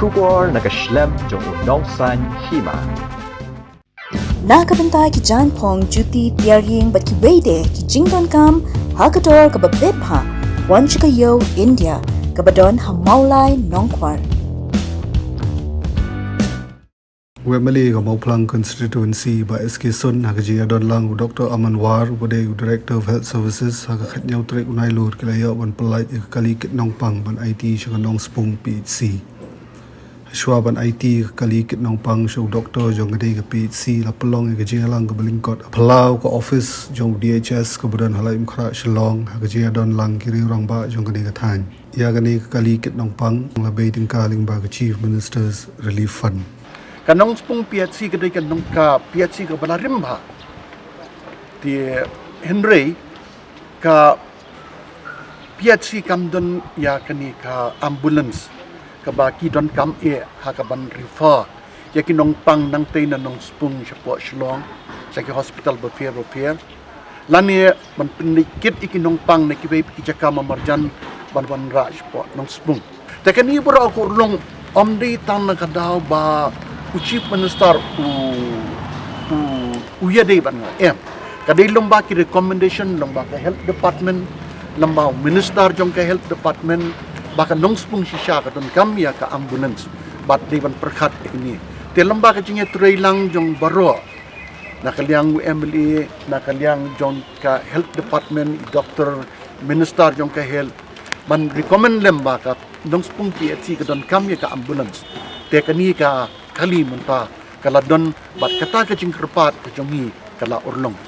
Shubor nakaslem jong udongsan hima. Nakabantay ki John Pong Juti Tiaring bat ki Wede ki Jingdon Kam Hakador kababebha Wan Chikayo India kabadon hamaulai nongkwar. Wemeli ka Mauplang constituency ba SK Sun hakaji adon lang Dr. Aman War ubade Director of Health Services haka khatnyaw trek unai lur kilaya ban pelait kali kit nongpang ban IT sya nong spung PHC. Shwa ban IT kali kit nongpang sya doktor jong gede ke PHC la pelong ke jingalang ke belingkot pelau ke office jong DHS ke badan halai mkhra Shillong hakaji adon lang kiri orang ba jong gede ke than. Ya gani kali kit nongpang la bei tingka ling ba ke Chief Minister's Relief Fund. Kanong spung PHC kadai kanong ka PHC ka balarim ba ti Henry ka PHC kamdon ya kani ka ambulance ka baki don kam ha ka ban refer ya kinong pang nang tay na nong spung sa po Shillong sa ki hospital ba fair lani man pinikit ikinong pang na kibay kijaka mamarjan ban raj po nong spung ta kani bura ko long omdi tan na kadaw ba Chief Minister uyade ban kadai lomba ki recommendation lomba ka health department lomba minister jong ka health department baka nong spung sisya ka don kami ka ambulance bat dewan perkhat ini te lomba ka jinge tray lang jong baro nakaliang MLA nakaliang jong ka health department doctor minister jong ka health man recommend lomba ka nong spung PHC ka don kami ka ambulance te kani ka kali munta kala don bat kata ka jing kerpat ka jongi kala urlong